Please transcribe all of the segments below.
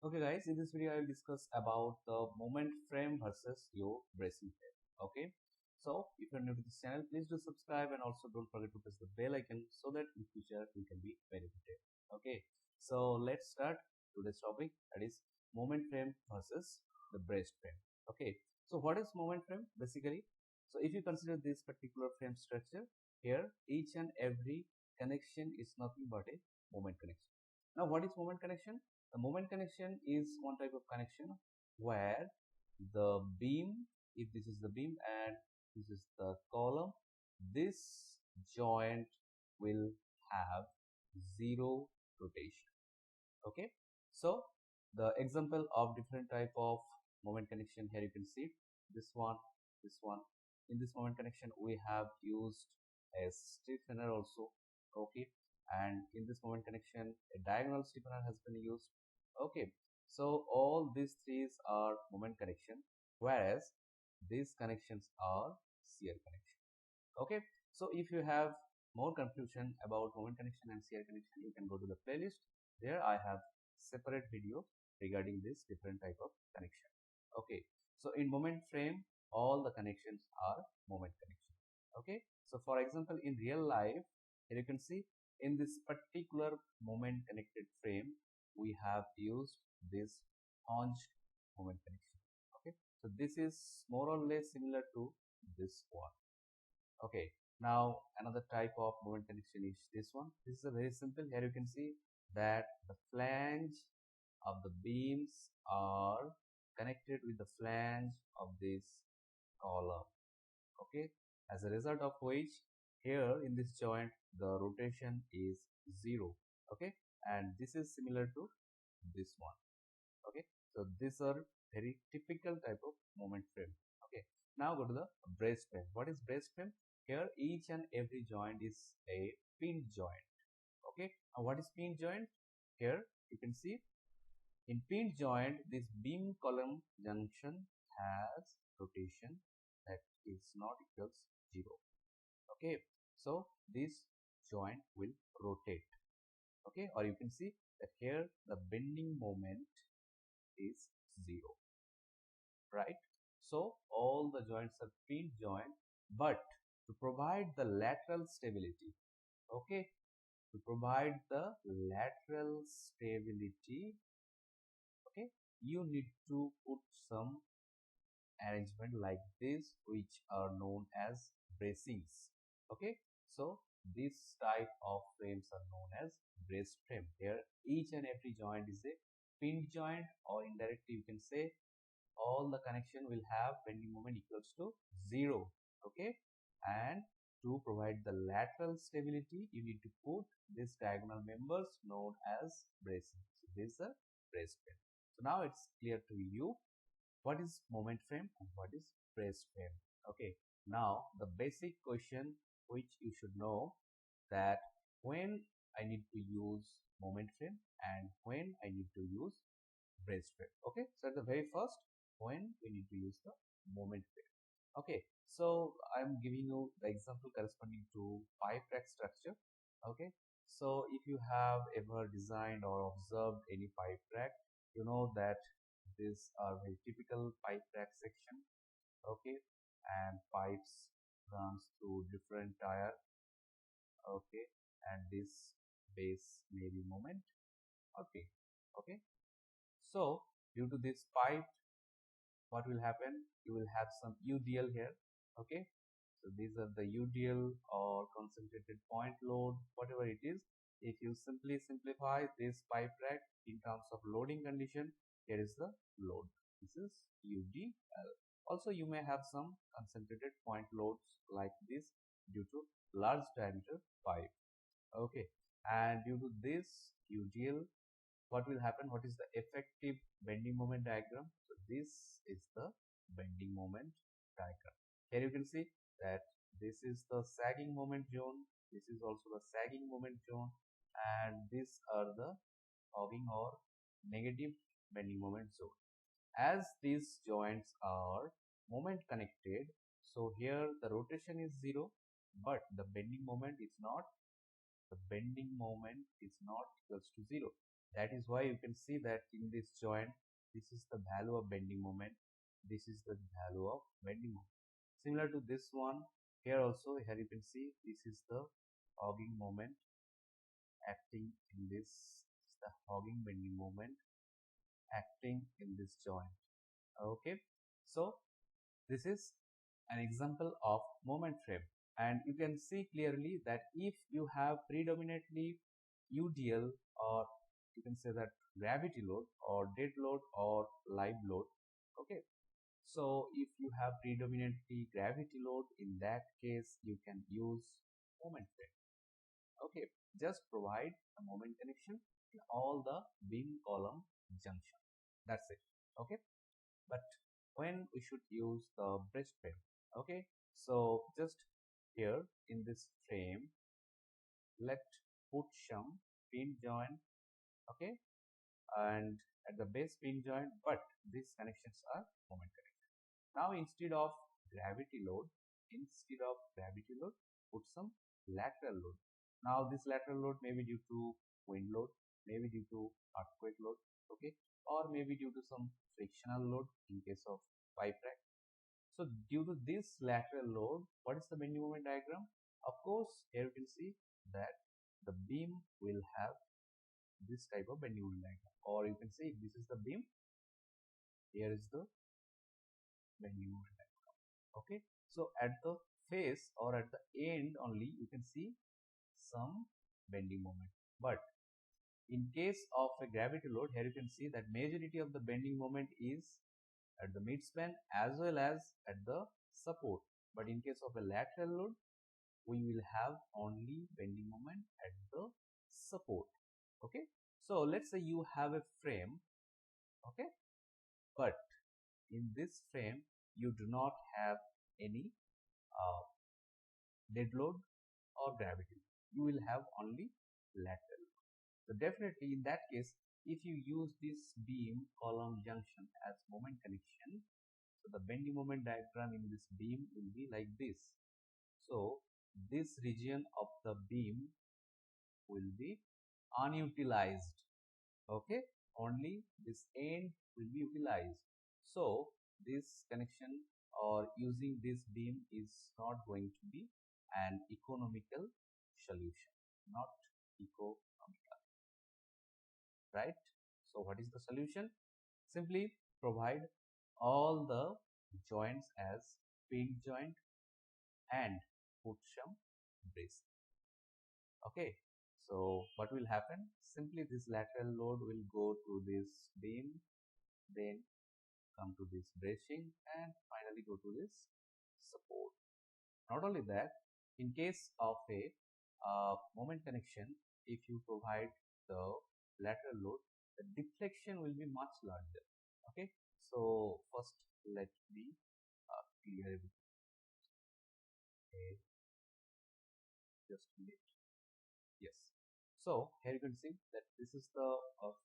Okay guys, in this video I will discuss about the moment frame versus your bracing frame. Okay, so if you're new to this channel, please do subscribe and also don't forget to press the bell icon so that in future you can be benefited. Okay, so let's start today's topic, that is moment frame versus the braced frame. Okay, so what is moment frame basically? So if you consider this particular frame structure here, each and every connection is nothing but a moment connection. Now what is moment connection? The moment connection is one type of connection where the beam, if this is the beam and this is the column, this joint will have zero rotation. Okay, so the example of different type of moment connection here you can see this one, this one. In this moment connection we have used a stiffener also. Okay, and in this moment connection a diagonal stiffener has been used. Okay, so all these three are moment connection, whereas these connections are shear connection. Okay, so if you have more confusion about moment connection and shear connection, you can go to the playlist. There I have separate video regarding this different type of connection. Okay, so in moment frame all the connections are moment connection. Okay, so for example in real life here you can see in this particular moment connected frame we have used this hinged moment connection. Okay, so this is more or less similar to this one. Okay, now another type of moment connection is this one. This is a very simple. Here you can see that the flange of the beams are connected with the flange of this column. Okay, as a result of which here in this joint the rotation is 0. Okay, and this is similar to this one. Okay, so these are very typical type of moment frame. Okay, now go to the brace frame. What is brace frame? Here each and every joint is a pin joint. Okay, now what is pin joint? Here you can see in pin joint this beam column junction has rotation that is not equals 0. Okay, so this joint will rotate. Okay, or you can see that here the bending moment is 0, right? So all the joints are pin joint, but to provide the lateral stability, okay, to provide the lateral stability, okay, you need to put some arrangement like this which are known as bracings. Okay, so this type of frames are known as brace frame. Here each and every joint is a pin joint, or indirectly you can say all the connection will have bending moment equals to 0. Okay, and to provide the lateral stability you need to put these diagonal members known as bracing. So this is a brace frame. So now it's clear to you what is moment frame and what is brace frame. Okay, now the basic question which you should know, that when I need to use moment frame and when I need to use brace frame. Okay, so at the very first, when we need to use the moment frame. Okay, so I'm giving you the example corresponding to pipe rack structure. Okay, so if you have ever designed or observed any pipe rack, you know that these are very typical pipe rack section. Okay, and pipes runs through different tire. Okay, and this base may be moment. Okay, okay, so due to this pipe, what will happen? You will have some UDL here. Okay, so these are the UDL or concentrated point load, whatever it is. If you simply simplify this pipe rack in terms of loading condition, here is the load. This is UDL. Also, you may have some concentrated point loads like this due to large diameter pipe. Okay, and due to this UDL, what will happen? What is the effective bending moment diagram? So this is the bending moment diagram. Here you can see that this is the sagging moment zone, this is also the sagging moment zone, and these are the hogging or negative bending moment zone. As these joints are moment connected, so here the rotation is 0, but the bending moment is not equals to 0. That is why you can see that in this joint, this is the value of bending moment, this is the value of bending moment. Similar to this one, here also, here you can see this is the hogging moment acting in this, is the hogging bending moment acting in this joint. Okay, so this is an example of moment frame, and you can see clearly that if you have predominantly UDL, or you can say that gravity load or dead load or live load. Okay, so if you have predominantly gravity load, in that case you can use moment frame. Okay, just provide a moment connection in all the beam column junction. That's it. Okay, but when we should use the breast frame? Okay, so just here in this frame, let put some pin joint. Okay, and at the base pin joint, but these connections are moment connection. Now instead of gravity load, put some lateral load. Now this lateral load may be due to wind load, maybe due to earthquake load, okay, or maybe due to some frictional load in case of pipe rack. So due to this lateral load, what is the bending moment diagram? Of course, here you can see that the beam will have this type of bending moment diagram, or you can say if this is the beam, here is the bending moment diagram. Okay, so at the face or at the end only you can see some bending moment, but in case of a gravity load, here you can see that majority of the bending moment is at the midspan as well as at the support, but in case of a lateral load, we will have only bending moment at the support. Okay, so let's say you have a frame, okay, but in this frame you do not have any uh, dead load or gravity, you will have only lateral. So definitely in that case, if you use this beam column junction as moment connection, so the bending moment diagram in this beam will be like this. So this region of the beam will be unutilized. Okay, only this end will be utilized. So this connection or using this beam is not going to be an economical solution, not economical, right? So what is the solution? Simply provide all the joints as pin joint and put some brace. Okay, so what will happen? Simply this lateral load will go to this beam, then come to this bracing, and finally go to this support. Not only that, in case of a moment connection, if you provide the lateral load, the deflection will be much larger. Okay, so first let me clear it. Okay, just a minute. Yes. So here you can see that this is the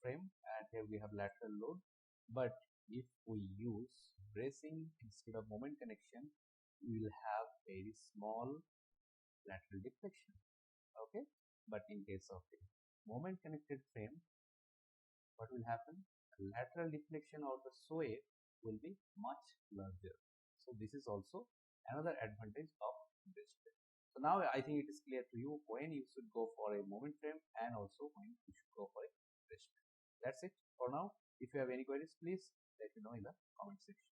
frame, and here we have lateral load. But if we use bracing instead of moment connection, we will have very small lateral deflection. Okay. But in case of a moment connected frame, what will happen? The lateral deflection or the sway will be much larger. So this is also another advantage of this frame. So now I think it is clear to you when you should go for a moment frame and also when you should go for a bridge frame. That's it for now. If you have any queries, please let me know in the comment section.